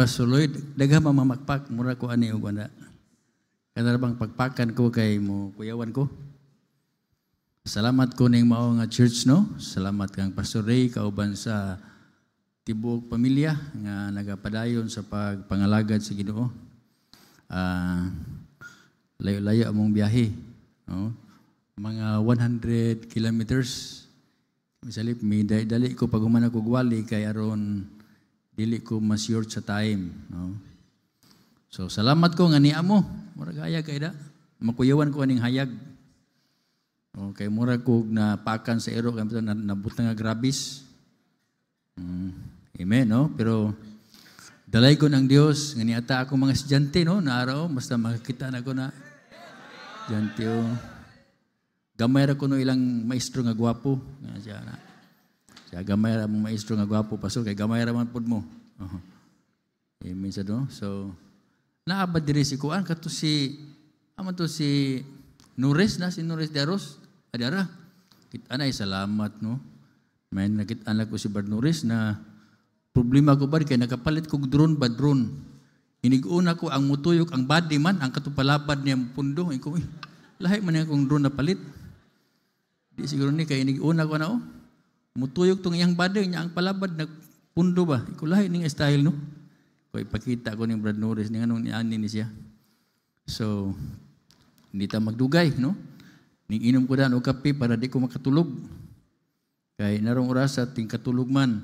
Pastor Lloyd, daghang mamamakpak, mura ko ani og ana. Kada bang pagpakan ko kay mo kuyawan ko. Salamat ko ning mao nga church no. Salamat kang Pastor Ray kauban sa tibuok pamilya nga nagapadayon sa pagpangalagad sa Ginoo. Layo-layo among biyahe, no? Mga 100 kilometers. Misalip may dali ko pag human ako gwali kay aron dili ko ma-sure sa time, no? So salamat ko nga niya mo. Murag hayag kay da. Makuyawan ko aning hayag. Okay, murag ko na pakan sa ero kay nabut nga grabis. Amen, no? Pero dalay ko ng Dios nga niata ako mga estudyante, no? Na araw basta makakita na ko na estudyante, oh. Gamay ra ko no ilang maestro nga gwapo nga siya na. Siya gamay ra mong maestro nga gwapo pastor kay gamay ra man pud mo. Amen sa do. So naabad diri si kuan kato si aman to si Nures na si Nures de Aros. Adara. Anay salamat no. May nakita ko si Brad Nures na problema ko ba kay nakapalit kog drone ba drone. Inig-una ko ang mutuyok ang body man ang katupalabad niya pundo. Iko lahi man akong drone na palit. Di siguro ni kay inig-una ko na oh. Mutuyok tong iyang body niya ang palabad nagpundo ba. Iko lahi ning style no. Ko ipakita ko ni Brad Norris ning anong niani ni siya. So hindi ta magdugay no. Ning inom ko dan og kape para di ko makatulog. Kay narong oras sa ting katulog man.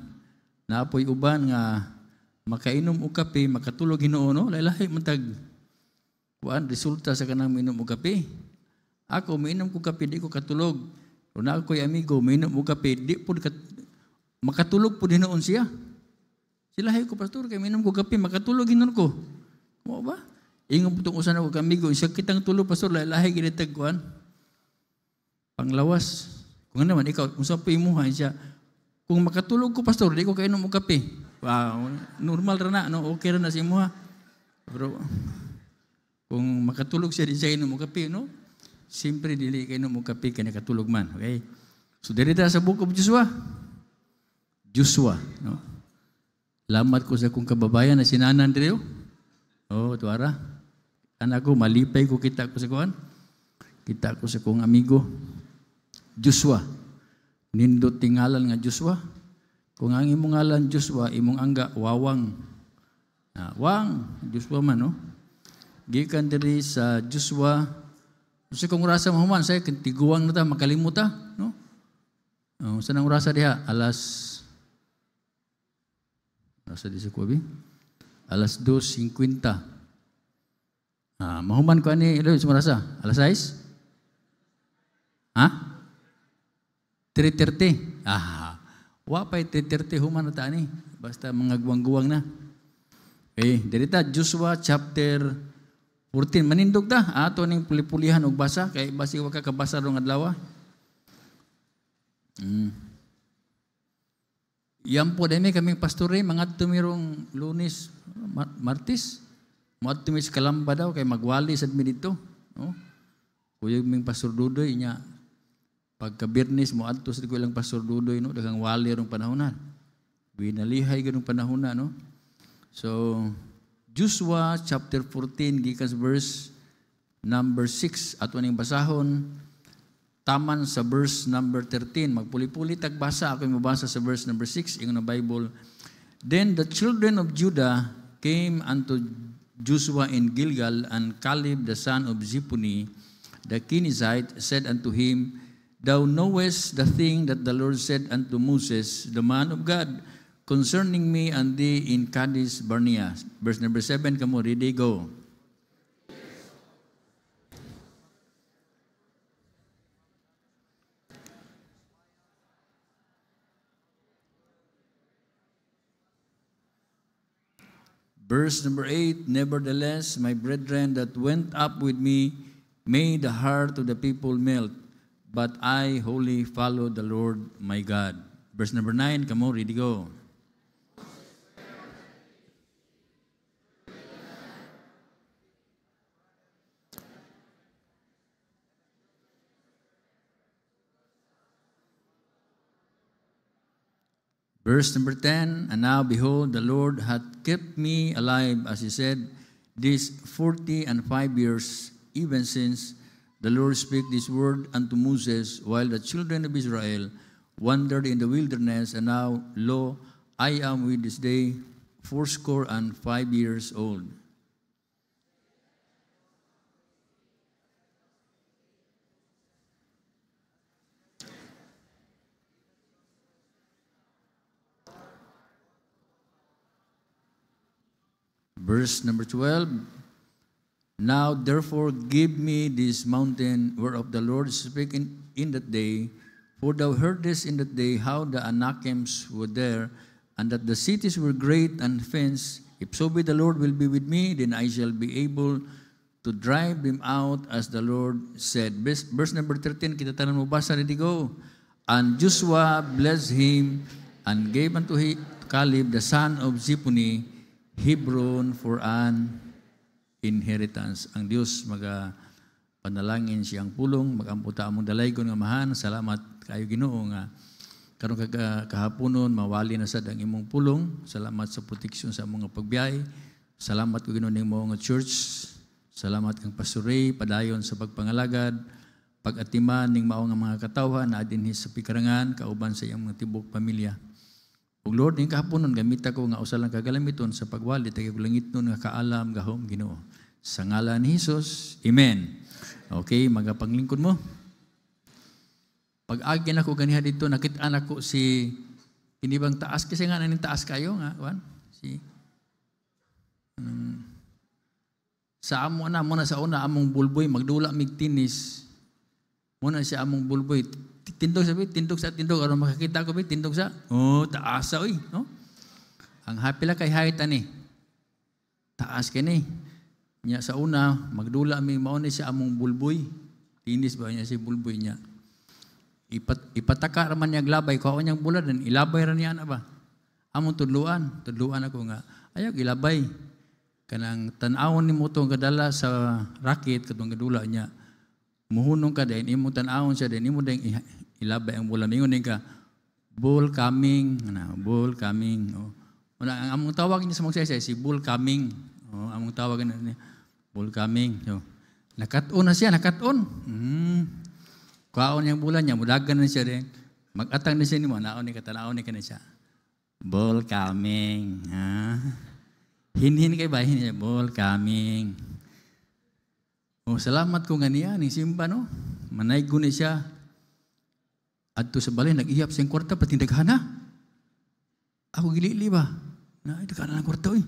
Naapoy uban nga makainom og kape makatulog Ginoo no. Lahi man tag kuan resulta sa kanang minom og kape. Ako miinom ko kape di ko katulog. Pero na ako'y amigo miinom og kape di pud makatulog pud hinoon siya. Silahi ko, pastor, kay minom ko kape, makatulog hinon ko. Mo ba? Ingon po itong usan ako kamigo, siya kitang tulog, pastor, lahi ginitag kuan. Panglawas. Kung ano naman, ikaw, kung saan po imuhan siya, kung makatulog ko, pastor, di ko kainom og kape. Wow, normal ra na, no? Okay ra na si imuha. Pero, kung makatulog siya, di siya inom og kape, no? Siyempre, dili kainom og kape, kaya nakatulog man. Okay? So, dito sa Book of Joshua. Joshua, no? Lamat ko sa kong kababayan na sinanan dito. Oh, tuara. Anak ko, malipay ko kita ko sa kuan. Kita ko sa kong amigo. Joshua. Nindot tingalan nga Joshua. Kung ang imong ngalan Joshua, imong angga, wawang. Wang, Joshua man, no? Gikan diri sa Joshua. Kasi kung rasa mahuman, saya tiguang na ta, makalimut ta, no? Saan ang rasa diha? Nasa di sa kuwabi? Alas 2:50. Mahuman ko ani, ilo, sumarasa? Alas 6? 3:30. Wapay 3:30 human na ta ani. Basta mga guwang-guwang na. Okay, dirita Joshua chapter 14. Manindog ta, ato ning puli-pulihan og basa, kay basi wa ka kabasa rong adlaw. Yan po dami kaming pastore, mga tumirong Lunes, Martes, mga tumis Kalamba daw, kay magwali sa dmi dito. No? Kuyog ming Pastor Dudoy, niya, pagka Birnis mo, adtos ko ilang Pastor Dudoy, no? Dagang wali rong panahonan. Binalihay ganong panahonan, no? So, Joshua chapter 14, gikas verse number 6, ato ning basahon, taman sa verse number 13. Magpuli-puli tagbasa. Ako yung mabasa sa verse number 6. Yung na Bible. Then the children of Judah came unto Joshua in Gilgal, and Caleb the son of Ziphoni, the Kenizzite, said unto him, Thou knowest the thing that the Lord said unto Moses, the man of God, concerning me and thee in Kadesh Barnea. Verse number 7, kamo, ready, go. Verse number 8, Nevertheless, my brethren that went up with me made the heart of the people melt, but I wholly followed the Lord my God. Verse number 9, come on, ready, go. Verse number 10, and now behold, the Lord hath kept me alive, as he said, these 40 and 5 years, even since the Lord spake this word unto Moses, while the children of Israel wandered in the wilderness, and now, lo, I am with this day 85 years old. Verse number 12, now therefore give me this mountain whereof the Lord spake in that day, for thou heardest in that day how the Anakims were there, and that the cities were great and fenced. If so be the Lord will be with me, then I shall be able to drive them out, as the Lord said. Verse number 13, kita tanan mo basa, ready go. And Joshua blessed him, and gave unto Caleb the son of Jephunneh Hebron for an inheritance. Ang Dios panalangin siyang pulong, magamputa among dalaygon nga mahan. Salamat kayo Ginoo nga karon kahaponon mawali na sad ang imong pulong. Salamat sa proteksyon sa among pagbiyahe. Salamat ko Ginoo ning mga church. Salamat kang Pastor padayon sa pagpangalagad, pag-atiman ning mao nga mga katawhan na dinhi sa pikarangan kauban sa iyang mga tibok pamilya. Ug Lord, ning kahaponon gamit ako nga usa lang kagalamiton sa pagwali tagay langitnon nga kaalam gahom Ginoo. Sa ngalan ni Hesus, amen. Okay, magapanglingkod mo. Pag-agi na ko ganiha dito, nakita ko si kinibang taas kasi nga naning taas kayo nga, wan. Sa amo na muna sa una among bulboy magdula mig tinis. Muna siya among bulboy tindog sa tindog aron makakita ko tindog sa taas sa no. Ang happy la kay height ani. Taas kini. Nya sa una magdula mi mao ni siya among bulboy. Tinis ba niya si bulboy niya. Ipataka raman niya glabay ko niyang bulad dan ilabay ra niya na ba. Among tudluan ako nga ayaw ilabay. Kanang tan-awon nimo to kadala sa rakit katong gadula niya. Muhunong ka din, imo tan-awon siya din, imo din ilabay ang bulan. Ingon ka, bull coming. Bull coming. Ang among tawag niya sa magsasay, si bull coming. Among tawag niya, bull coming. Nakat-on na siya, nakat-on. Kuhaon niyang bulan niya, mudagan na siya din. Mag-atang na siya ni mo, naon ni katanaon ni ka na siya. Bull coming. Hin kay ba? Bull coming. Salamat ko nga niya, ni Simba, no? Manaygo ni siya. Adto sa balay, nag-ihap siyang kwarta, pati daghana. Ako gilili ba? Daghana ng kwarta, oy.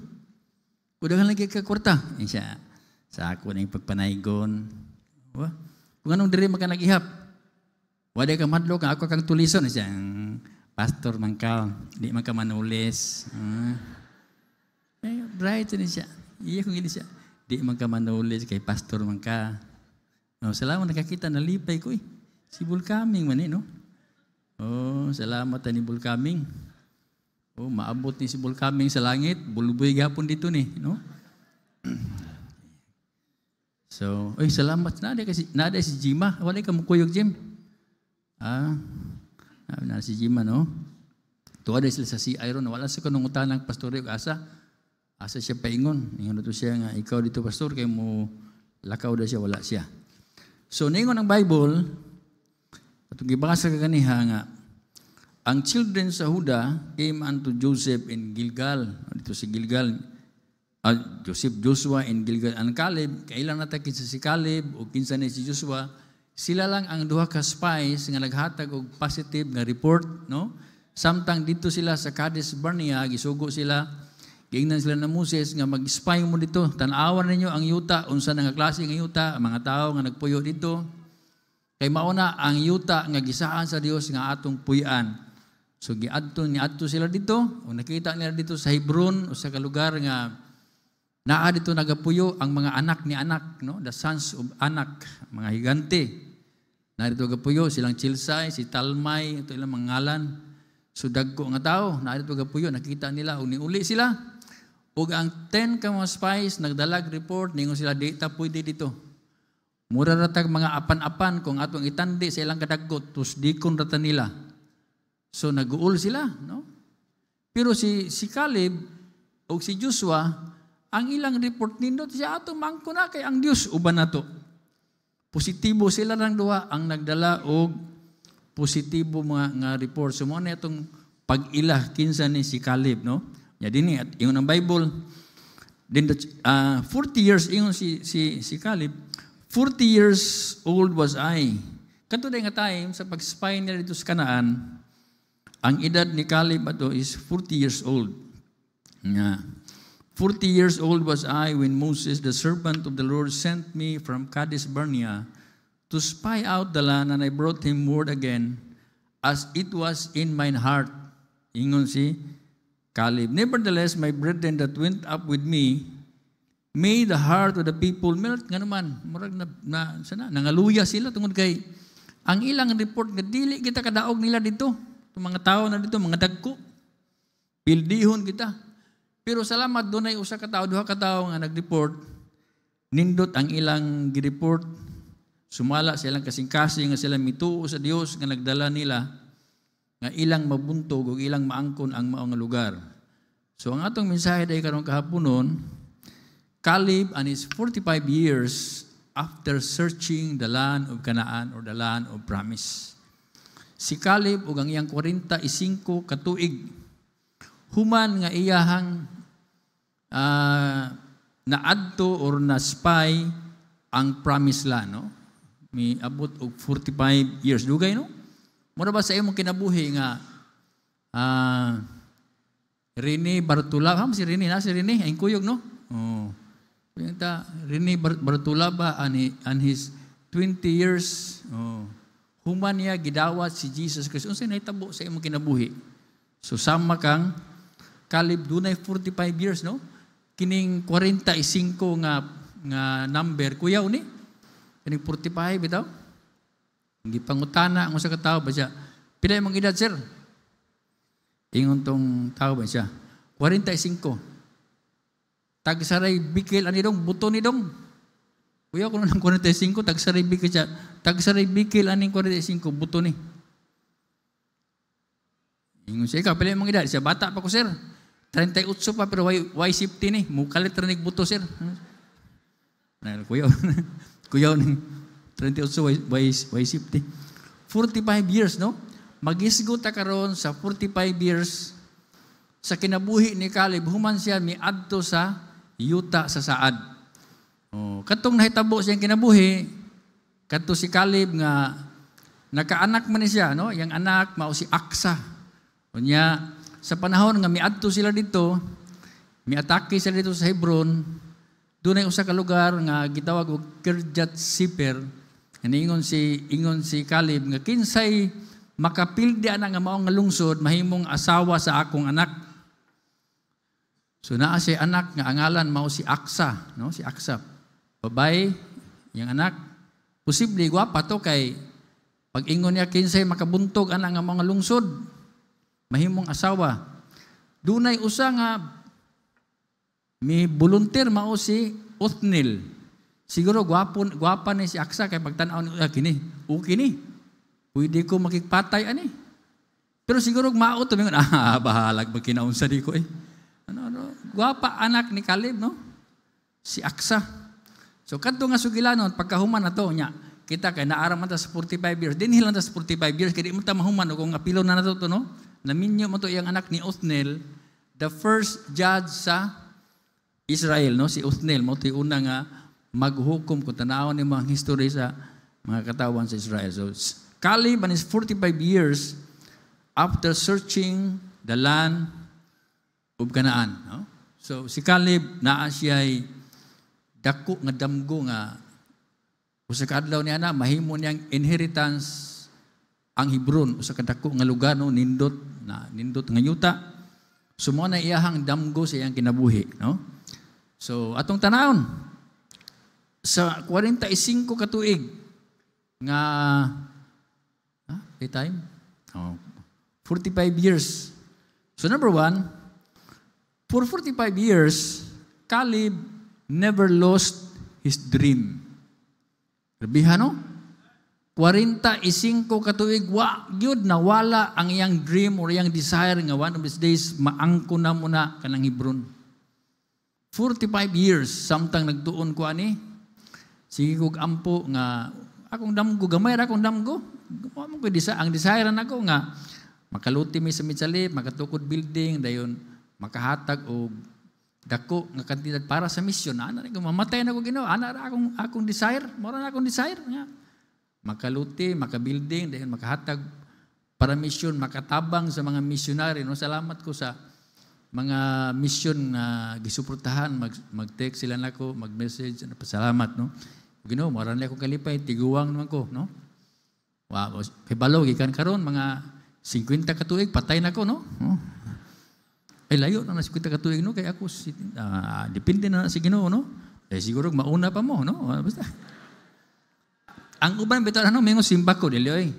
Daghana lagi ka kwarta. Siya, sa ako na yung pagpanaygon. Kung anong diri maka nag-ihap, wala ka madlo, kang ako kang tulison. Siya, pastor man ka, di man ka manulis. Bright na siya. Iya kong gini siya. Di man ka manulis, kay pastor man ka. Salamat nakakita, nalipay ko Si Bull Coming man no? Salamat ni Bull Coming. Maabot ni si Bull Coming sa langit. Bulboy gapon dito ni, no? So, salamat. Nada si Jima. Wala ka mukuyog, Jim. Na si Jima, no? Tuwa sila sa si Iron. Wala sa kanungutan ng pastor asa siya paingon. Ingon to siya nga, ikaw dito pastor, kay mo lakaw da siya, wala siya. So, ningon ang Bible, at gibasa ka ganiha nga, ang children sa Huda came unto Joseph in Gilgal. Dito si Gilgal, Joshua in Gilgal. Ang Caleb, kailan natakit si Caleb o kinsa ni si Joshua, sila lang ang duha ka spies nga naghatag og positive nga report, no? Samtang dito sila sa Kadesh Barnea, gisugo sila. Giingnan sila na Moses nga mag-spy mo dito. Tanawan ninyo ang yuta, unsa nga klase ng yuta, ang mga tao nga nagpuyo dito. Kay mauna ang yuta nga gisaan sa Dios nga atong puy-an. So giadto sila dito, o nakita nila dito sa Hebron o sa lugar nga naa dito nagapuyo ang mga anak ni anak, no? The sons of anak, mga higante. Na dito gapuyo silang Chilsai, si Talmay, ito ilang mga ngalan. So dagko nga tao, na dito gapuyo, nakita nila o niuli sila. Ug ang 10 ka mga spies nagdalag report ningon sila di ta pwede dito. Mura ratag mga apan-apan kung atong itandi sa ilang kadagko tus dikon rata nila. So naguul sila, no? Pero si Caleb o si Joshua, ang ilang report nindot siya ato mangko na kay ang Dios uban nato. Positibo sila lang duha ang nagdala og positibo nga report. So mo na itong pag-ila kinsa ni si Caleb, no? Ya dinhi at ingon ang Bible then 40 years ingon si Caleb, 40 years old was I. Kadto day nga time sa pag-spy nila dito sa Kanaan, ang edad ni Caleb ato is 40 years old. Nga 40 years old was I when Moses, the servant of the Lord, sent me from Kadesh Barnea to spy out the land, and I brought him word again, as it was in mine heart. Ingon si Caleb. Nevertheless, my brethren that went up with me made the heart of the people melt. Nga naman, murag nangaluya sila tungod kay ang ilang report nga dili kita kadaog nila dito. Itong mga tao na dito, mga dagko. Pildihon kita. Pero salamat, doon ay usa ka tao, duha ka tao nga nag-report. Nindot ang ilang gi-report. Sumala silang kasing-kasing nga sila mituo sa Dios nga nagdala nila nga ilang mabuntog o ilang maangkon ang maong lugar. So ang atong mensahe day karong kahaponon, Caleb and his 45 years after searching the land of Canaan or the land of promise. Si Caleb ug ang iyang 45 katuig human nga iyahang naadto or na-spy ang promised land, no? May abot og 45 years dugay, no? Mura ba sa imong kinabuhi nga Rene Bartolaba, si Rene ay kuyog, no? Oh. Rene Bartolaba and his 20 years, human niya gidawat si Jesus Christ. Unsay nahitabo sa imong kinabuhi? So sama kang Caleb dunay 45 years, no? Kining 45 nga number kuyaw ni. Kining 45 bitaw. Hindi pangutana ang usa ka tawo ba siya? Pila imong edad, sir? Ingon tong tawo ba siya? 45. Tagsaray bikil ani dong, buto ni dong. Kuya kuno nang 45, tagsaray bikil siya. Tagsaray bikil aning 45, buto ni. Ingon siya, ikaw, pala yung mga edad. Siya, bata pa ko, sir. 38 pa, pero why safety ni? Mukalit rinig buto, sir. Kuyaw ni 38, why safety? 45 years, no? Magisgo ta karon sa 45 years sa kinabuhi ni Caleb. Human siya miadto sa yuta sa Saad. Katong nahitabo siyang kinabuhi, kadto si Caleb nga nakaanak man ni siya, no? Yang anak mao si Aksa. Unya, sa panahon nga miadto sila dito, miatake sila dito sa Hebron, doon ay usa ka lugar nga gitawag og Kirjat Siper. Ingon si Caleb nga kinsay makapildi ana nga mao nga lungsod mahimong asawa sa akong anak. So naa si anak nga angalan mao si Aksa, no? Si Aksa. Babae, yang anak, posible gwapa to kay pag ingon niya kinsay makabuntog ana nga mga lungsod mahimong asawa. Dunay usa nga may volunteer mao si Othniel. Siguro gwapa ni si Aksa kay pagtan-aw ni kini. Okay ni. Pwede ko makikpatay ani. Pero siguro mao to mingon bahalag magkinaunsa di ko eh. Gwapa anak ni Caleb, no? Si Aksa. So kadto nga sugilanon pagkahuman na to nya. Kita kay naara man ta sa 45 years. Dinhi lang ta sa 45 years kay di mo ta mahuman kung apilo na nato to, no? Naminyo mo to iyang anak ni Othniel, the first judge sa Israel, no? Si Othniel mo to una nga maghukom kung tanawon ni mga history sa mga katawan sa Israel. So Caleb and his 45 years after searching the land of Canaan, no? So si Caleb naa siya'y dako nga damgo nga usa ka adlaw niya na mahimo niyang inheritance ang Hebron, usa ka dako nga lugar, no? nindot nga yuta. So mo na iyahang damgo sa iyang kinabuhi, no? So atong tanawon sa 45 katuig nga time 45 years. So number one, for 45 years Caleb never lost his dream. Grabihan, no? 45 katuig, wa gyud nawala ang iyang dream or iyang desire nga one of these days maangko na muna kanang Hebron. 45 years samtang nagtuon ko ani. Sige kog ampo nga akong damgo gamay ra akong damgo. Mo ko ang desire nako nga makaluti mi sa Mitsalip, makatukod building dayon makahatag og dako nga kantidad para sa misyon. Ana ra ko mamatay na ko Ginoo. Ana ra akong desire, mora na akong desire nga makaluti, makabuilding, dahil makahatag para mission, makatabang sa mga misyonary. No? Salamat ko sa mga mission na gisuportahan, mag-text sila na ko, mag-message, pasalamat. No? Ginoo, marami akong kalipay, tiguwang naman ko. No? Wow, kay Balo, gikan karon mga 50 katuig, patay na ko. No? Ay layo na 50 katuig, no? Kaya ako, depende na si Ginoo. No? Eh, siguro mauna pa mo. No? Basta. Ang uban bitaw mingo simba ko dili oy.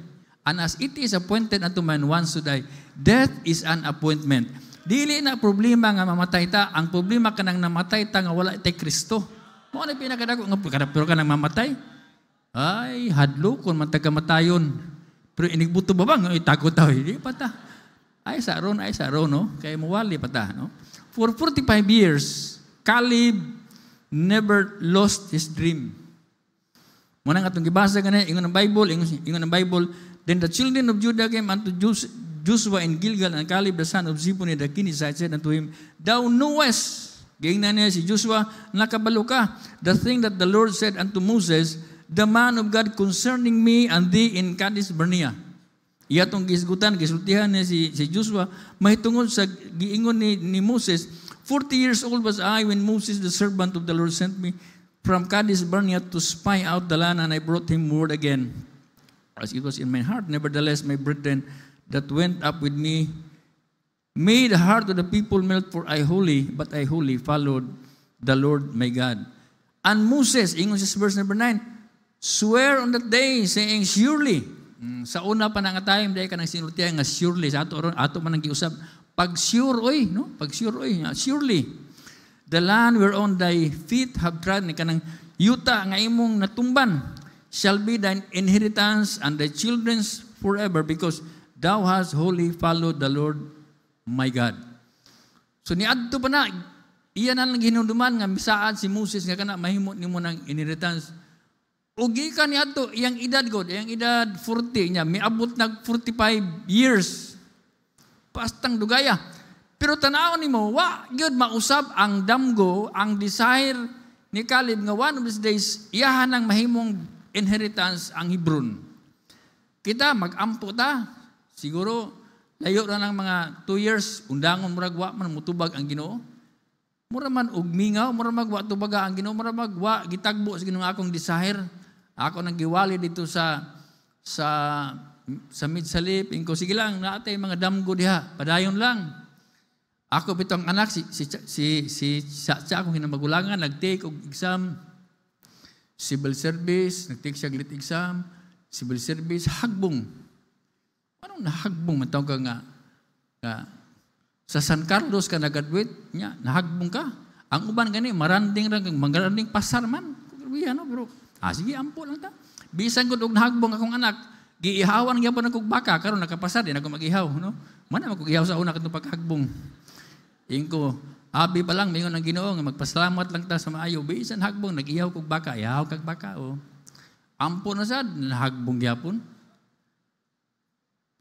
And as it is appointed unto man once to die, death is an appointment. Dili na problema nga mamatay ta, ang problema kanang namatay ta nga wala tay Kristo. Mo na pinakadako nga pero kanang mamatay. Ay hadlo kon man tagamatayon. Pero inigbuto ba bang takot ta di pa ta. Ay sa ron no, kay muwali pa ta no. For 45 years, Caleb never lost his dream. Muna nga itong gibasa ka na, ingon ng Bible, then the children of Judah came unto Joshua in Gilgal, and Caleb the son of Ziphone the Kenizzite said unto him, Thou knowest, gayng na niya si Joshua, nakabalo ka, the thing that the Lord said unto Moses, the man of God concerning me and thee in Kadesh Barnea. Iya itong gisgutan, gisultihan niya si Joshua, mahitungod sa giingon ni Moses, 40 years old was I when Moses the servant of the Lord sent me from Kadesh Barnea to spy out the land, and I brought him word again, as it was in my heart. Nevertheless, my brethren that went up with me made the heart of the people melt, for I wholly followed the Lord my God. And Moses, ingon sa verse number 9, swear on that day, saying, surely, sa una pa na nga time, dahil ka nang sinultihan nga surely, sa ato man ang giusap, pag-sure, oy, no? Pag-sure, oy, surely, the land whereon thy feet have trod, ni kanang yuta nga imong natumban, shall be thine inheritance and thy children's forever, because thou hast wholly followed the Lord my God. So niadto pa na, iyan na lang gihinumduman nga misaad si Moses nga kana mahimo nimo ng inheritance. Ug gikan niadto iyang edad god, iyang edad 40 niya, miabot nag 45 years. Pastang dugaya. Pero tanawon nimo, wa gyud mausab ang damgo, ang desire ni Caleb nga one of these days iyahan ang mahimong inheritance ang Hebron. Kita mag-ampo ta, siguro layo na ng mga 2 years, undangon murag wa man mutubag ang Ginoo. Mura man og mingaw, mura magwa tubaga ang Ginoo, mura magwa gitagbo sa Ginoo akong desire. Ako nang giwali dito sa Mitsalip, ingko sige lang natay mga damgo diha, padayon lang. Ako bitong anak sa akong hinamagulangan nag-take og exam, civil service, nag-take siya glit exam, civil service, hagbong. Anong nahagbong man tawag ka nga sa San Carlos ka nag-graduate nya, nahagbong ka. Ang uban gani maranding pasar man. Ano bro? Sige ampo lang ta. Bisan gud og nahagbong akong anak, giihawan gyapon ako baka karon nakapasar din ako mag-ihaw, no? Man ako gihaw sa una kadtong paghagbong. Ingko, abi pa lang, mingon ang Ginoo nga magpasalamat lang ta sa maayo. Bisan hagbong, nag-ihaw kog baka, ihaw kag baka, o. Ampo na sad, nahagbong gyapon.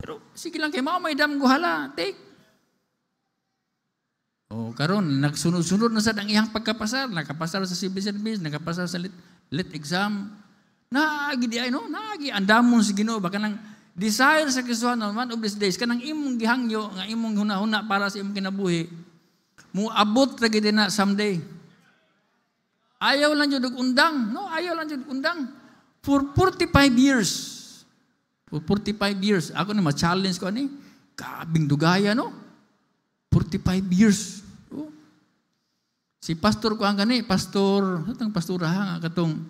Pero, sige lang kay mao may damgo hala, take. O, karon nagsunod-sunod na sad ang iyang pagkapasar. Nakapasar sa civil service, nakapasar sa lit exam. Naagi di ay, no? Naagi, andamon si Ginoo, baka nang desire sa Kristo one of these days, kanang imong gihangyo, nga imong hunahuna para sa imong kinabuhi, muabot lagi din na someday. Ayaw lang yun undang. No, ayaw lang yun undang. For 45 years. For 45 years. Ako na ma-challenge ko ani. Kabing dugaya, no? 45 years. Oh. Si pastor ko ang gani, pastor, katong pastora nga katong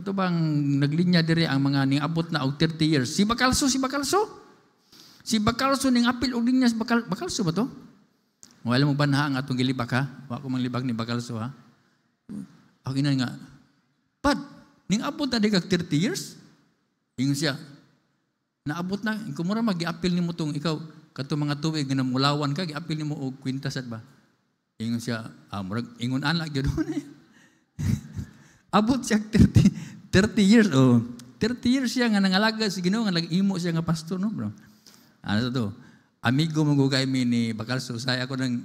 bang naglinya dire ang mga ning abot na og 30 years. Si Bacalso. Si Bacalso ning apil og linya si Bacalso ba to? Wala mo ba na ang atong gilibak ha? Wa ko mang libak ni Bacalso ha? Ako ina nga, Pad, ning abot na di kag 30 years? Ingon siya, naabot na, kumura mag-i-appeal nimo tong ikaw, kato mga tuig na mulawan ka, gi-appeal nimo og kwintasad ba? Ingon siya, ingon anak gyud eh. Abot siya 30 years, 30 years siya nga nangalaga si Ginoo, nga nag-imo siya nga pastor, no, bro? Ano to? Amigo magugay mi ni Bakalso, saya ako nang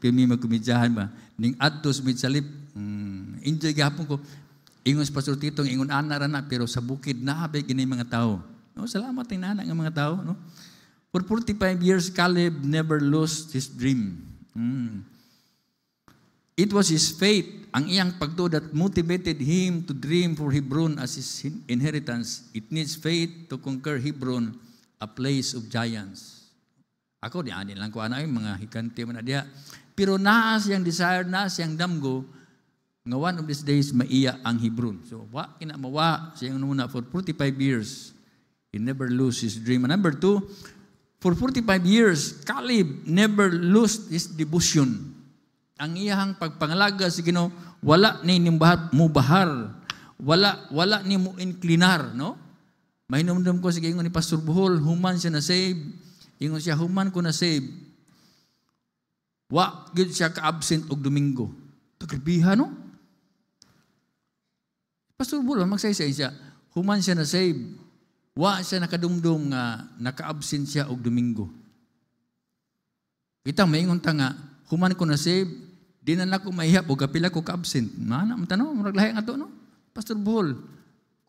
kami magkumidyahan ba, ning adtos mid salip, enjoy gapon ko. Ingon sa Pastor Tito, ingon ana ra na, pero sa bukid nahabay gini mga tao. No, salamat ng nana nga mga tao, no? For 45 years, Caleb never lost his dream. It was his faith, ang iyang pagtuo, that motivated him to dream for Hebron as his inheritance. It needs faith to conquer Hebron, a place of giants. Ako, di anin lang ko anay, mga hikante man na diya. Pero naa siyang desire, naa siyang damgo, nga one of these days, maiya ang Hebron. So, kinamawa siyang muna for 45 years. He never lose his dream. And number 2, for 45 years, Caleb never lost his devotion. Ang iyahang pagpangalaga sa Ginoo, wala ni mubahar, wala ni mo inclinar, no? Mahinumdum ko sa ingon ni Pastor Buhol, human siya na save. Ingon siya, human ko na save. Wa gid siya ka-absent og Domingo. Tagrabiha, no? Pastor Buhol, magsaysay siya, human siya na save. Wa siya nakadumdum nga naka-absent siya og Domingo. Kita maingon ta nga, human ko na save, di na nako mahihap o kapila ko ka-absent. Mana, matanaw, maraglahi nga to, no? Pastor Buhol,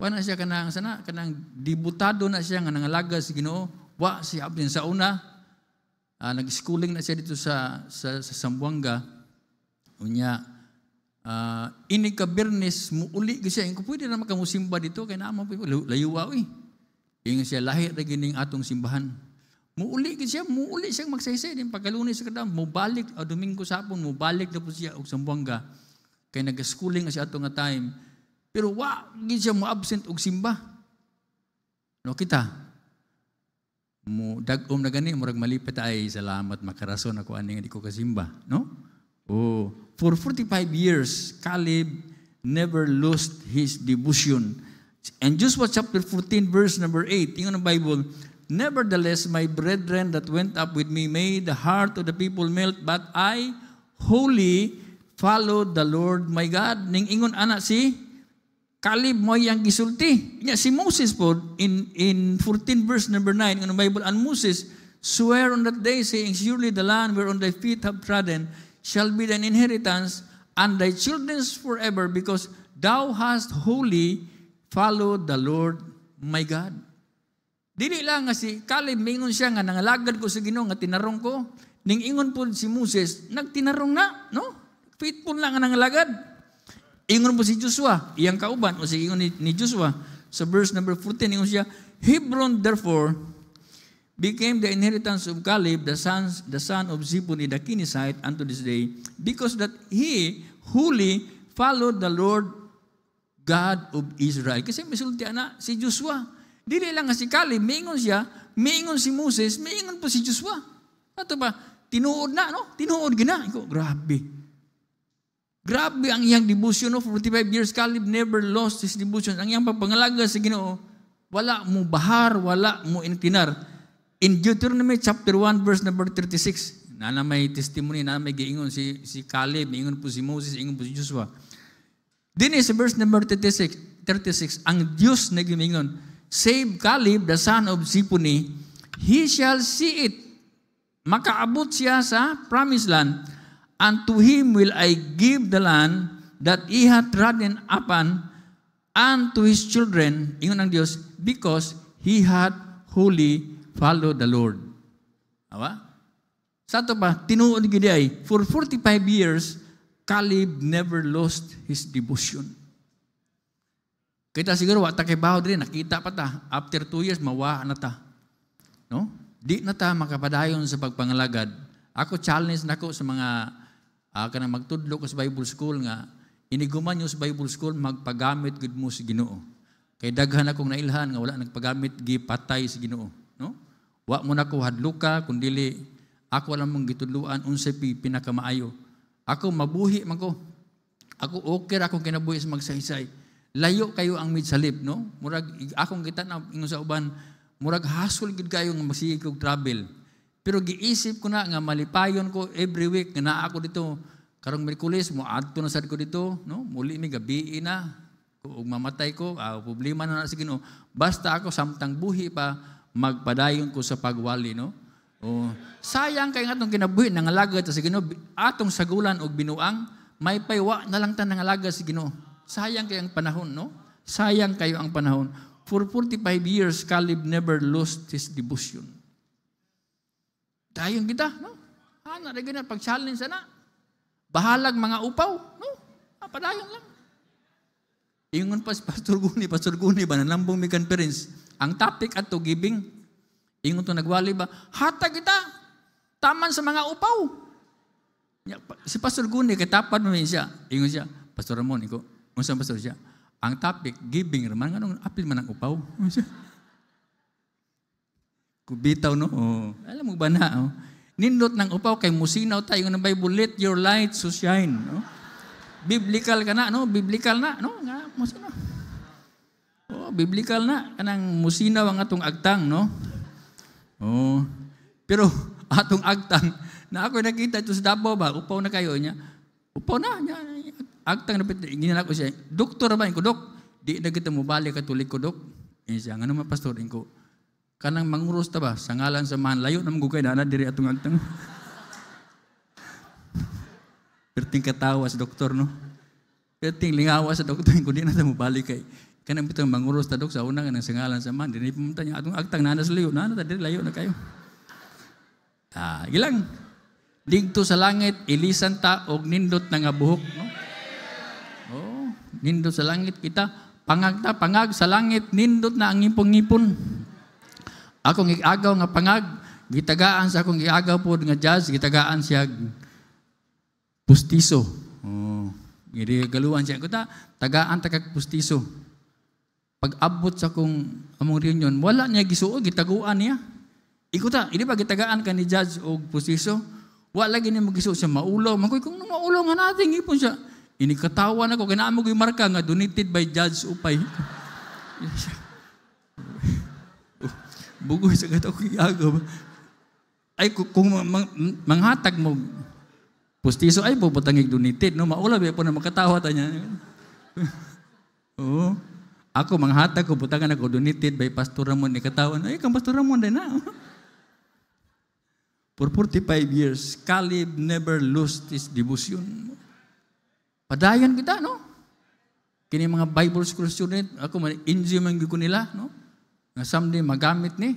kuha na siya kanang dibutado na siya nga nangalaga si Ginoo, wa siya absent. Sa una, nag-schooling na siya dito sa Zamboanga. Unya, ini ka Bernes, muuli ko siya, ko pwede na makamusimba dito, kaya naman po, layuwa, Ingon siya, lahir na gining atong simbahan. Muuli siyang magsaysay din pagkalunis sa kadam, mubalik Domingo sapon, mubalik na po siya og Zamboanga. Kaya nag-schooling na siya ato nga time. Pero gid siya mo absent og simba. No kita. Mo dagom na gani murag malipet ay salamat makarason ako ani nga di ko kasimba, no? For 45 years Caleb never lost his devotion. And Joshua chapter 14 verse number 8, ingon ang Bible, nevertheless, my brethren that went up with me made the heart of the people melt, but I wholly followed the Lord my God. Ning ingon ana si Caleb mo yang gisulti. Si Moses po, in 14 verse number 9, in the Bible, and Moses swear on that day, saying, surely the land whereon thy feet have trodden shall be thine inheritance, and thy children's forever, because thou hast wholly followed the Lord my God. Dili lang nga si Caleb, mingon siya nga nangalagad ko sa Ginoo nga tinarong ko. Ning ingon po si Moses, nagtinarong na, no? Faithful lang nga nangalagad. Ingon po si Joshua, iyang kauban, o si ingon ni Joshua, sa verse number 14, ingon siya, Hebron therefore became the inheritance of Caleb, the son of Ziphoni the Kenizzite, unto this day, because that he wholly followed the Lord God of Israel. Kasi misulti na si Joshua. Dili lang nga si Caleb, maingon siya, maingon si Moses, maingon po si Joshua. Ato ba, tinuod na, no? Tinuod gina. Grabe. Grabe ang iyang devotion, no? 45 years, Caleb never lost his devotion. Ang iyang pagpangalaga sa Ginoo, wala mo bahar, wala mo intinar. In Deuteronomy chapter 1, verse number 36, na may testimony, na may giingon si Caleb, ingon po si Moses, ingon po si Joshua. Din sa verse number 36, ang Diyos na gimingon, save Caleb, the son of Ziphoni, he shall see it. Makaabot siya sa promised land, and to him will I give the land that he hath trodden upon, and to his children, ingon ang Diyos, because he hath wholly followed the Lord. Awa? Sa ito pa, tinuod gidi ay, for 45 years, Caleb never lost his devotion. Kita siguro, wata kay baho din, nakita pa ta. After 2 years, mawa na ta. No? Di na ta makapadayon sa pagpangalagad. Ako challenge na ko sa mga kanang magtudlo ko sa Bible School nga, iniguman nyo sa Bible School, magpagamit gud mo sa Ginoo. Kay daghan akong nailhan nga wala nagpagamit, gipatay sa Ginoo. No? Wa mo na ko hadluka, kundili, ako lang mong gitudluan, unsay pinakamaayo. Ako mabuhi man ko. Ako okay akong kinabuhi sa magsaysay. layo kayo ang midsalip, no? Murag akong kita na ingon sa uban, murag hasol gid kayo nga magsige og travel. Pero giisip ko na nga malipayon ko every week nga naa ako dito. Karong Miyerkules mo adto na sad ko dito, no? Muli mi gabi na ug mamatay ko, problema na sa Ginoo. Basta ako samtang buhi pa magpadayon ko sa pagwali, no? Oh, sayang kay atong kinabuhi nangalagad sa Ginoo, atong sagulan og binuang, may paywa na lang ta nangalagad sa Ginoo. Sayang kayo ang panahon, no? Sayang kayo ang panahon. For 45 years, Caleb never lost his devotion. Dayon kita, no? Ana ra gina pag-challenge sana. Bahalag mga upaw, no? Padayon lang. Ingon pa si Pastor Guni ba nanambong mi conference. Ang topic ato giving. Ingon to nagwali ba? Hatag kita. Taman sa mga upaw. Si Pastor Guni katapad mo siya. Ingon siya, Pastor Ramon, iko. Unsa pastor siya? Ang topic giving raman nganong apil man ang upaw. Kubitaw no. Oh. Alam mo ba na? Oh. Nindot ng upaw kay musinaw tayo ng Bible, let your light so shine, no? Biblical ka na, no? Biblical na, no? Nga musinaw. Oh, biblical na kanang musinaw ang atong agtang, no? Oh. Pero atong agtang na ako nakita ito sa Davao ba, upaw na kayo niya. Upaw na niya. Agtang na ginala ko siya. Doktor ba ko, dok? Di na kita mo balik katulik ko, dok. Siya, nga naman pastor ko. Kanang manguros ta ba sa ngalan sa man layo nang gugay na diri atong agtang. Perting katawa sa doktor, no? Perting lingawa sa doktor ko di na ta mo balik kay kanang bitang manguros ta dok sa una kanang sa ngalan sa man diri pumunta niya atong agtang na sa layo na ta diri layo na kayo. Ilang digto sa langit ilisan ta og nindot nga buhok, no? Oh, nindot sa langit kita pangag sa langit nindot na ang ngipon-ngipon. Akong giagaw nga pangag, gitagaan sa akong giagaw po nga jazz, gitagaan siya pustiso. Oh, galuan siya. Kuta, tagaan takag pustiso. Pag abot sa akong among reunion, wala niya gisuo, gitaguan niya. Ikuta, hindi ba gitagaan ka ni jazz o pustiso? Wala lagi niya magisuo siya maulaw. Magkoy, kung maulaw nga natin, ipon siya. Inikatawan ako, kinaamog yung marka nga, donated by Judge Upay. Bugoy sa gata ko iagaw. Ay, kung manghatag mo, pustiso, ay, puputangig donated. No? Maula, po na makatawa ta niya. Oo. Ako, manghatag ko, putangan ako, donated by Pastor Ramon. Ikatawan, ay, kang Pastor Ramon din na. For 45 years, Caleb never lost his devotion. Padayon kita, no? Kini mga Bible school student, ako ma-enjoy man ko nila, no? Nga someday magamit ni.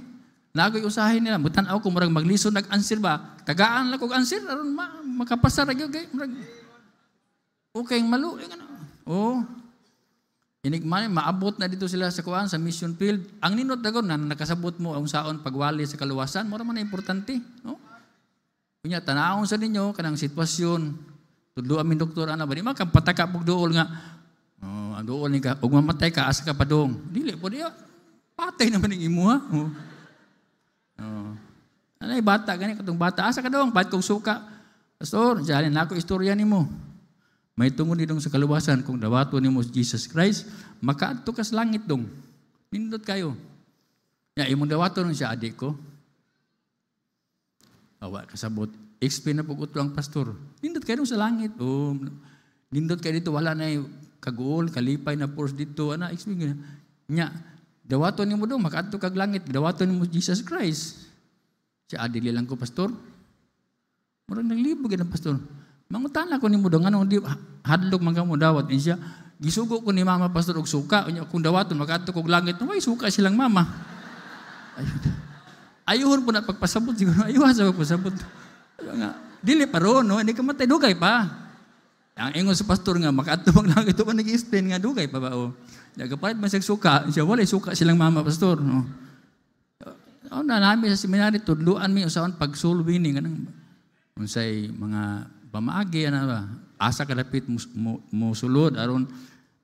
Nagoy usahin nila, mutanaw ko murag maglisod nag-answer ba? Tagaan lang kog answer aron makapasa ra gyud kay murag okay malu ano. Oh. Inigman maabot na dito sila sa kuan sa mission field. Ang ninot dagon na nakasabot mo ang saon pagwali sa kaluwasan, mura man importante, no? Kunya tanawon sa ninyo kanang sitwasyon. Tudlo amin doktor ana ba di makapataka pug duol nga. Oh, ang duol ni ka ug mamatay ka asa ka padong. Dili po diya. Patay naman ng imo, ha? Oh. Oh. Anay bata, gani katong bata. Asa ka daw, ba't kong suka? Pastor, diyan na ako istorya ni mo. May tungod nitong sa kaluwasan, kung dawato ni mo Jesus Christ, makaadto ka sa langit dong. Nindot kayo. Ya, imong dawato nun siya, adik ko. Awa, kasabot. Explain na pugot ang pastor. Nindot kayo sa langit. Oh, nindot kayo dito, wala na kaguol, kalipay na force dito. Ana, explain niya. Dawaton mo daw, makaadto kag langit. Dawaton mo Jesus Christ. Siya, adili lang ko, pastor. Murang naglibog yan ang pastor. Mangutan ako ni mo daw, nga di hadlok man ka mo dawat. And siya, gisugo ko ni mama, pastor, og suka. Kung dawaton, makaadto kag langit, may suka silang mama. Ayuhon po na pagpasabot. Siguro, ayuhan sa pagpasabot. Dili pa ron, no? Hindi ka matay, dugay pa. Ang ingon sa pastor nga, makaadto mag langit, ito pa nag-explain nga, dugay pa ba, oh. Nagapalit man siya suka, siya wala suka silang mama pastor, no. Na namin sa seminary tudluan mi usaon pagsulbi ni kanang unsay mga pamaagi ana ba asa ka dapit mo sulod aron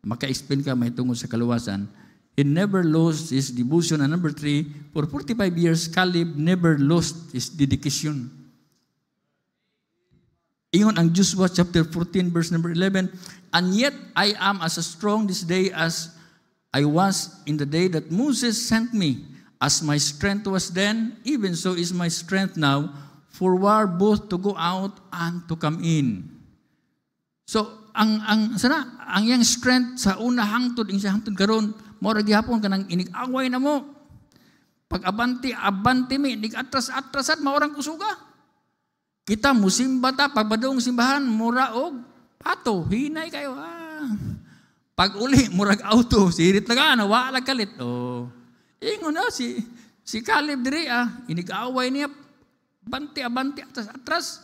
maka-explain ka may tungod sa kaluwasan. He never lost his devotion. And number 3, for 45 years Caleb never lost his dedication. Ingon ang Joshua chapter 14 verse number 11, and yet I am as strong this day as I was in the day that Moses sent me. As my strength was then, even so is my strength now, for war both to go out and to come in. So, ang yang strength sa una hangtod, ing sa hangtod karon, mora gihapon kanang inig-away na mo. Pag abante mi, nig-atras-atrasat, maorang kusuga. Kita musimba ta, pagbadong simbahan, mura og pato, hinay kayo. Pag uli, murag auto, sirit na ka, wala kalit. Ingon na, si Caleb diri, inig-away niya, abante, atras,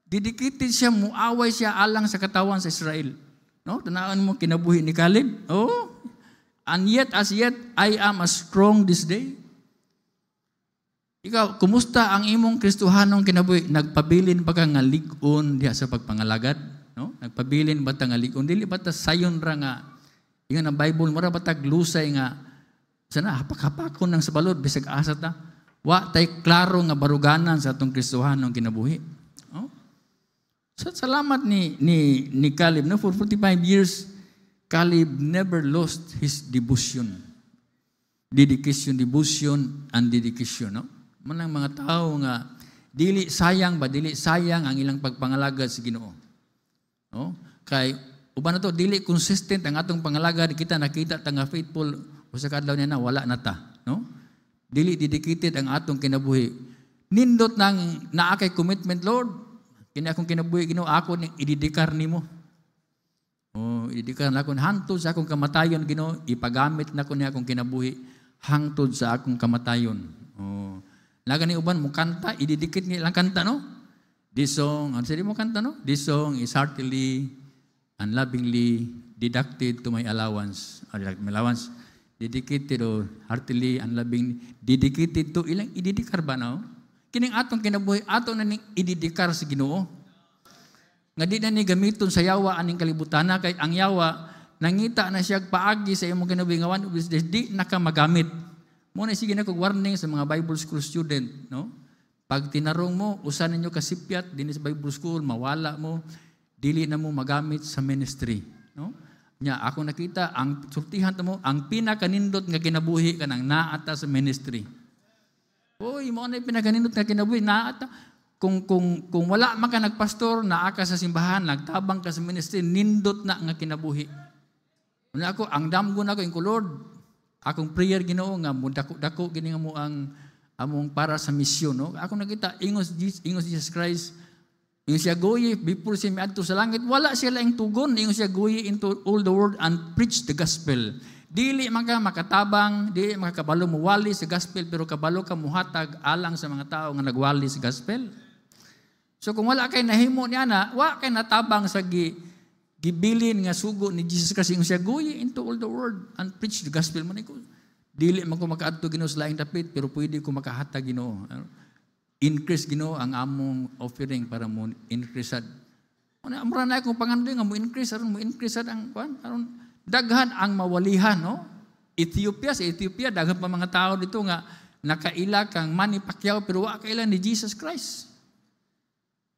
didikitid siya, muaway siya alang sa katawan sa Israel. No? Tanaan mo, kinabuhi ni Caleb. And yet, as yet, I am as strong this day. Ikaw, kumusta ang imong Kristohanong kinabuhi? Nagpabilin ba ka nga ligon diha sa pagpangalagad? No? Nagpabilin ba ta nga ligon? Dili ba ta sayon ra nga, ingon ang Bible, mara ba ta lusay nga, sana hapak-hapakon ng sa balod, bisag asa ta? Wa tay klaro nga baruganan sa atong Kristohanong kinabuhi. No? So, salamat ni Caleb. No? For 45 years, Caleb never lost his devotion. Dedication, and dedication. No? Manang mga tao nga, dili sayang ang ilang pagpangalagad sa Ginoo. No? Kay, uban na to, dili consistent ang atong pangalagad, kita nakita ta nga faithful, o sa kadlaw niya na, wala na ta. No? Dili dedicated ang atong kinabuhi. Nindot nang naakay commitment, Lord, kini akong kinabuhi, Ginoo, ako ning ididikar nimo. Ididikar na akong hantod sa akong kamatayon, Ginoo, ipagamit na ko niya akong kinabuhi, hangtod sa akong kamatayon. Laga ni uban mo kanta, ididikit ni lang kanta, no? This song, ano sabi mo kanta, no? This song is heartily and lovingly deducted to my allowance. My allowance, dedicated or heartily and lovingly dedicated to ilang ididikar ba, no? Kining atong kinabuhi, ato na ning ididikar sa Ginoo. Nga di na ni gamiton sa yawa aning kalibutan na, kay ang yawa, nangita na siya paagi sa imong kinabuhi ngawan, di na ka magamit. Muna sige na kong warning sa mga Bible school student, no? Pag tinarong mo, usan ninyo kasipyat din sa Bible school, mawala mo, dili na mo magamit sa ministry, no? Nya ako nakita ang sultihan mo, ang pinakanindot nga kinabuhi kanang naata sa ministry. Mo na pinakanindot nga kinabuhi naata. Kung wala man ka nagpastor, naa ka sa simbahan, nagtabang ka sa ministry, nindot na nga kinabuhi. Una ako, ang damgo na ko, Lord, akong prayer, Ginoo, nga dako gini nga mo ang among para sa misyon, no? Ako nakita ingos Jesus Christ, ingos siya goyi before siya miadto sa langit, wala siya laing tugon, ingos siya goyi into all the world and preach the gospel. Dili man ka makatabang, dili makakabalo mo wali sa gospel, pero kabalo ka muhatag alang sa mga tao nga nagwali sa gospel. So kung wala kay nahimo niya na, wa kay natabang sa gibilin nga sugo ni Jesus Christ, yung siya goyi into all the world and preach the gospel. Man ko, dili man ko makaadto Ginoo sa laing dapit, pero pwede ko makahatag Ginoo. Increase Ginoo ang among offering para mo increase ad. Mura na akong pangandoy nga mo increase ang kuan, aron daghan ang mawalihan, no? Sa Ethiopia daghan pa mga tao dito nga nakaila kang Manny Pacquiao, pero wa kaila ni Jesus Christ.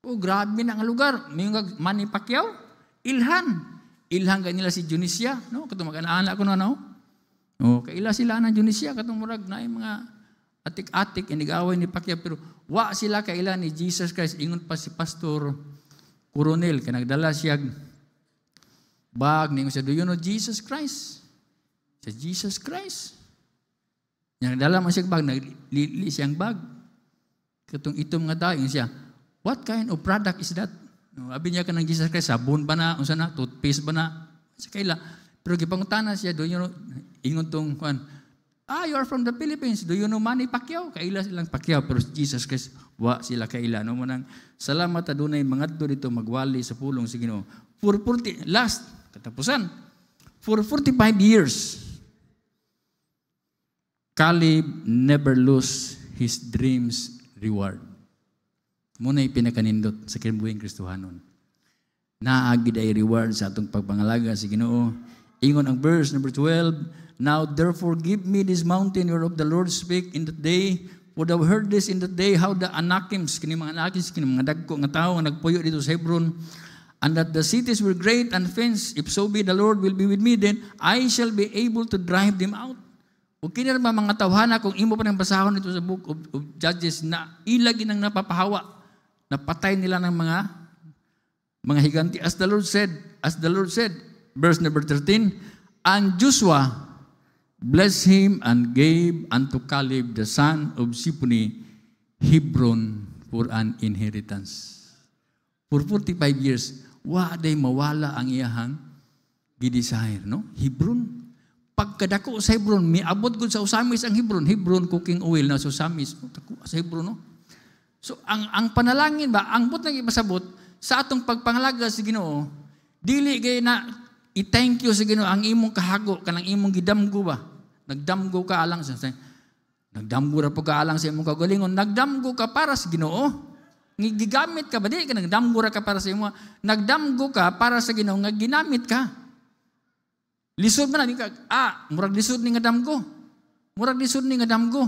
Grabe na ang lugar. Mga Manny Pacquiao, Ilhan kanila si Junisia, no? Katong mag-anak ko na, no? Kaila sila ng Junisia, katong murag na mga atik-atik, inigaway ni Pacquiao, pero wa sila kaila ni Jesus Christ. Ingon pa si Pastor Coronel, kaya nagdala siya bag, ningon siya, do you know Jesus Christ? Sa Jesus Christ. Nagdala mo siya bag, naglili siyang bag. Katong itong nga tao, siya, what kind of product is that? Abi niya ka ng Jesus Christ, sabon ba na, unsa na, toothpaste ba na, sa kaila. Pero gipangutana siya, do you know, ingon tong, you are from the Philippines, do you know Manny Pacquiao? Kaila silang Pacquiao, pero Jesus Christ, wa sila kaila. No? Munang, salamat adunay mga dito magwali sa pulong sa Ginoo. Katapusan, for 45 years, Caleb never lose his dreams reward. Muna ipinakanindot sa kinabuhing Kristohanon. Naagid ay reward sa atong pagpangalaga sa Ginoo. Ingon ang verse number 12, now therefore give me this mountain whereof the Lord spake in that day, would have heard this in the day how the Anakims, kini mga Anakims, kini mga dagko nga tao nga nagpuyo dito sa Hebron, and that the cities were great and fenced. If so be the Lord will be with me, then I shall be able to drive them out. O kini naman mga tawhana, kung imo pa ng basahon dito sa book of Judges, na ilagi nang napapahawa, napatay nila ng mga higanti. As the Lord said, verse number 13, and Joshua blessed him and gave unto Caleb the son of Shipuni Hebron for an inheritance. For 45 years, day mawala ang iyahang gidesire, no? Hebron. Pagkadako sa Hebron, miabot gud sa usamis ang Hebron. Hebron cooking oil na sa usamis. Sa Hebron, no? So, ang panalangin ba, ang but nang ipasabot, sa atong pagpangalaga sa Ginoo, dili gay na i-thank you sa Ginoo ang imong kahago, kanang imong gidamgo ba? Nagdamgo ka alang sa nagdamgo ra po ka alang sa imong kagalingon, nagdamgo ka para sa Ginoo. Gigamit ka ba? Di ka nagdamgo ra ka para sa imo. Nagdamgo ka para sa Ginoo nga ginamit ka. Lisod man na ka, murag lisod ni nga damgo. Murag lisod ni nga damgo.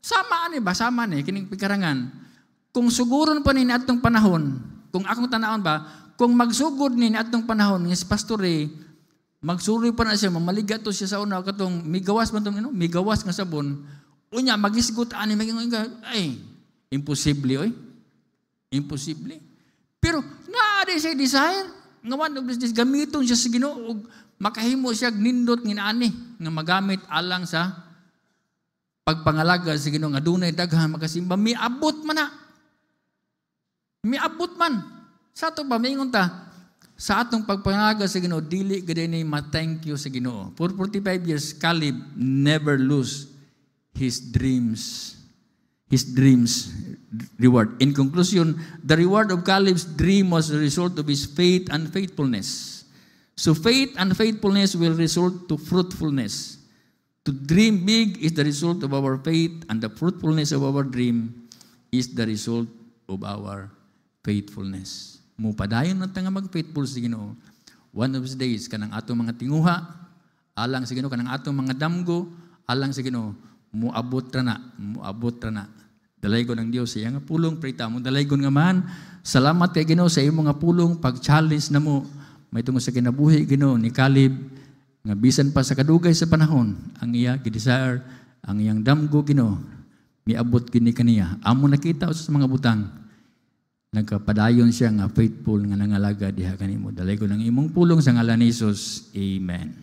Sama ani ba? Sama ni kining pikarangan. Kung suguron pa ni atong panahon, kung akong tanawon ba, kung magsugod ni atong panahon nga si pastore, magsuri pa na siya, mamaliga to siya sa una katong migawas man tong migawas nga sabon. Unya magisgot ani maging ay imposible oy. Imposible. Pero naadi siya desire nga one of this gamiton siya sa Ginoo ug makahimo siya nindot nginaani nga magamit alang sa pagpangalaga sa Ginoo nga dunay daghan makasimba miabot man na. Miabot man. Sa ato ba maingon ta sa atong pagpangalaga sa Ginoo dili gid ni ma-thank you sa Ginoo. For 45 years Caleb never lose his dreams reward. In conclusion, the reward of Caleb's dream was a result of his faith and faithfulness. So faith and faithfulness will result to fruitfulness. To dream big is the result of our faith, and the fruitfulness of our dream is the result of our faithfulness. Mupadayon na nga mag-faithful sa Ginoo. One of these days, kanang atong mga tinguha, alang sa Ginoo, kanang atong mga damgo, alang sa Ginoo, muabot ra na. Dalaygon ng Dios sa iyang pulong, prita mo dalaygon nga man. Salamat kay Ginoo sa imong nga pulong, pag-challenge na mo. May tungod sa kinabuhi Ginoo ni Caleb nga bisan pa sa kadugay sa panahon, ang iya gidesire, ang iyang damgo Ginoo, miabot kini kaniya. Amo nakita sa mga butang. Nagkapadayon siya nga faithful nga nangalaga diha kanimo. Dalaygon ang imong pulong sa ngalan ni Jesus. Amen.